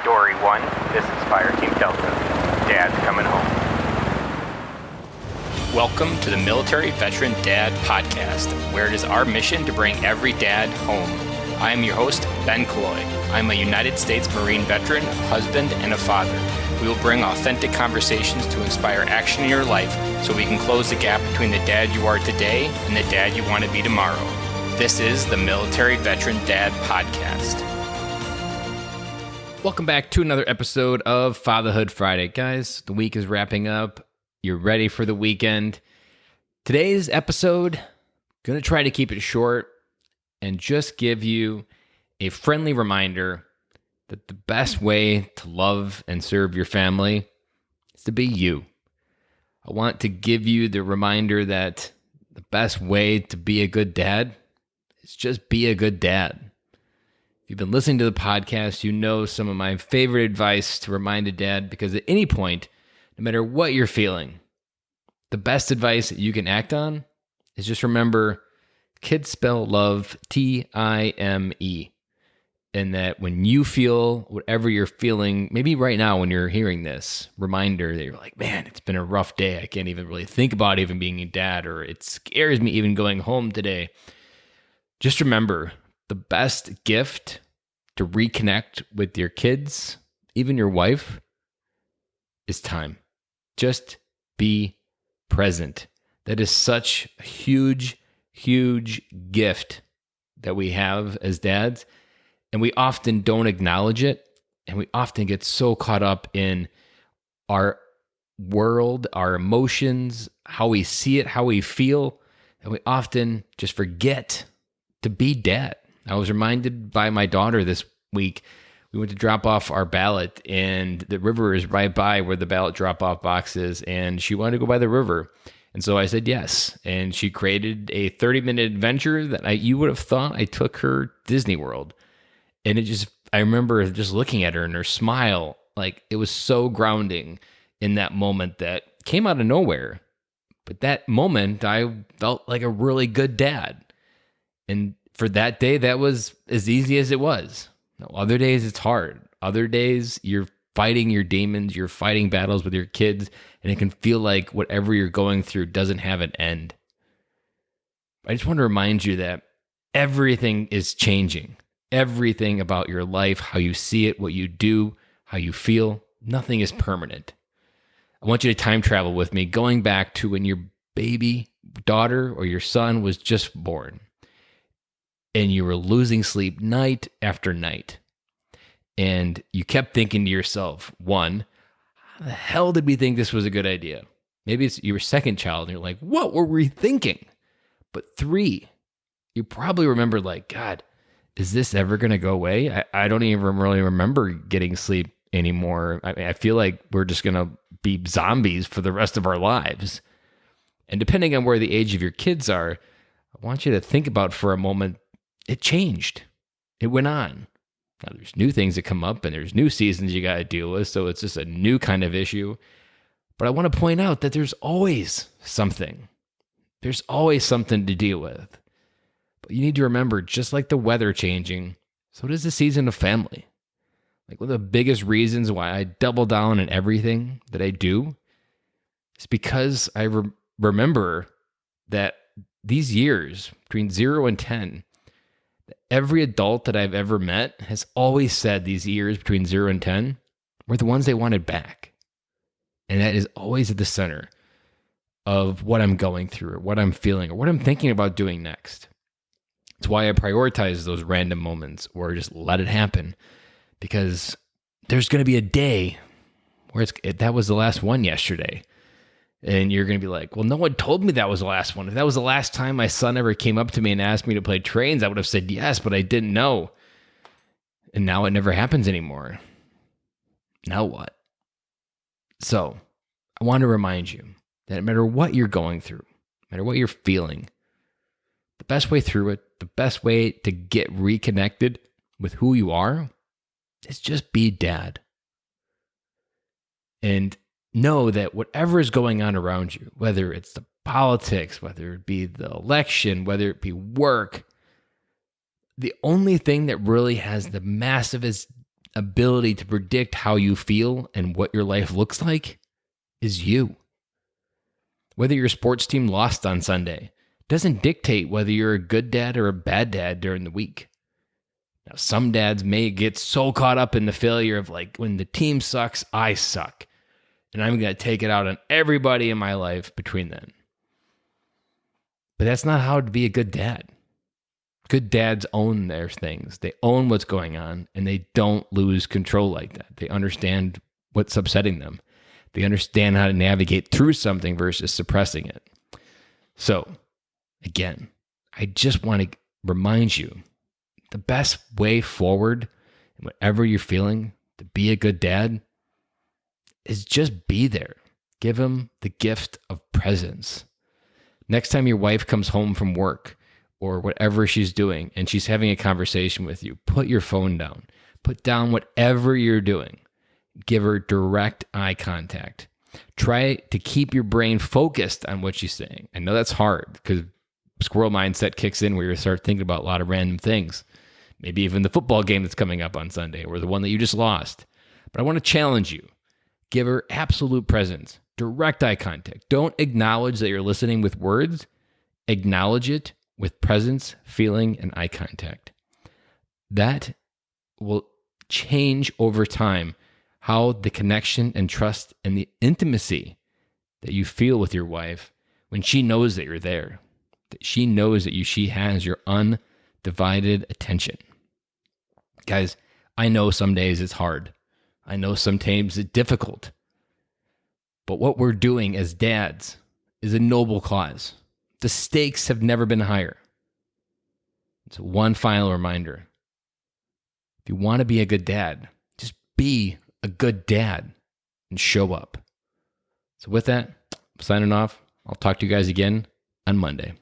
Dory 1, this is Fire Team Delta. Dad's coming home. Welcome to the Military Veteran Dad Podcast, where it is our mission to bring every dad home. I am your host, Ben Killoy. I'm a United States Marine veteran, husband, and a father. We will bring authentic conversations to inspire action in your life so we can close the gap between the dad you are today and the dad you want to be tomorrow. This is the Military Veteran Dad Podcast. Welcome back to another episode of Fatherhood Friday. Guys, the week is wrapping up. You're ready for the weekend. Today's episode, going to try to keep it short and just give you a friendly reminder that the best way to love and serve your family is to be you. I want to give you the reminder that the best way to be a good dad is just be a good dad. If you've been listening to the podcast, you know some of my favorite advice to remind a dad, because at any point, no matter what you're feeling, the best advice that you can act on is just remember, kids spell love T-I-M-E. And that when you feel whatever you're feeling, maybe right now when you're hearing this reminder that you're like, man, it's been a rough day. I can't even really think about even being a dad, or it scares me even going home today. Just remember, the best gift to reconnect with your kids, even your wife, is time. Just be present. That is such a huge, huge gift that we have as dads. And we often don't acknowledge it. And we often get so caught up in our world, our emotions, how we see it, how we feel, and we often just forget to be dad. I was reminded by my daughter this week. We went to drop off our ballot, and the river is right by where the ballot drop-off box is, and she wanted to go by the river. And so I said yes. And she created a 30-minute adventure that you would have thought I took her Disney World. And I remember just looking at her and her smile, like it was so grounding in that moment that came out of nowhere. But that moment, I felt like a really good dad. And for that day, that was as easy as it was. Now, other days, it's hard. Other days, you're fighting your demons, you're fighting battles with your kids, and it can feel like whatever you're going through doesn't have an end. I just want to remind you that everything is changing. Everything about your life, how you see it, what you do, how you feel, nothing is permanent. I want you to time travel with me, going back to when your baby daughter or your son was just born, and you were losing sleep night after night. And you kept thinking to yourself, one, how the hell did we think this was a good idea? Maybe it's your second child, and you're like, what were we thinking? But three, you probably remember like, God, is this ever going to go away? I don't even really remember getting sleep anymore. I feel like we're just going to be zombies for the rest of our lives. And depending on where the age of your kids are, I want you to think about for a moment, it changed. It went on. Now there's new things that come up and there's new seasons you got to deal with. So it's just a new kind of issue. But I want to point out that there's always something. There's always something to deal with. But you need to remember, just like the weather changing, so does the season of family. Like one of the biggest reasons why I double down in everything that I do is because I remember that these years between 0 and 10, every adult that I've ever met has always said these years between 0 and 10 were the ones they wanted back. And that is always at the center of what I'm going through or what I'm feeling or what I'm thinking about doing next. It's why I prioritize those random moments or just let it happen, because there's going to be a day where that was the last one yesterday. And you're going to be like, well, no one told me that was the last one. If that was the last time my son ever came up to me and asked me to play trains, I would have said yes, but I didn't know. And now it never happens anymore. Now what? So I want to remind you that no matter what you're going through, no matter what you're feeling, the best way through it, the best way to get reconnected with who you are is just be dad. And know that whatever is going on around you, whether it's the politics, whether it be the election, whether it be work, the only thing that really has the massivest ability to predict how you feel and what your life looks like is you. Whether your sports team lost on Sunday doesn't dictate whether you're a good dad or a bad dad during the week. Now, some dads may get so caught up in the failure of like, when the team sucks, I suck. And I'm going to take it out on everybody in my life between them. But that's not how to be a good dad. Good dads own their things. They own what's going on, and they don't lose control like that. They understand what's upsetting them. They understand how to navigate through something versus suppressing it. So, again, I just want to remind you, the best way forward, in whatever you're feeling, to be a good dad, is just be there. Give them the gift of presence. Next time your wife comes home from work or whatever she's doing and she's having a conversation with you, put your phone down. Put down whatever you're doing. Give her direct eye contact. Try to keep your brain focused on what she's saying. I know that's hard because squirrel mindset kicks in where you start thinking about a lot of random things. Maybe even the football game that's coming up on Sunday or the one that you just lost. But I want to challenge you. Give her absolute presence, direct eye contact. Don't acknowledge that you're listening with words. Acknowledge it with presence, feeling, and eye contact. That will change over time how the connection and trust and the intimacy that you feel with your wife when she knows that you're there, that she knows that she has your undivided attention. Guys, I know some days it's hard. I know sometimes it's difficult. But what we're doing as dads is a noble cause. The stakes have never been higher. It's one final reminder. If you want to be a good dad, just be a good dad and show up. So with that, I'm signing off. I'll talk to you guys again on Monday.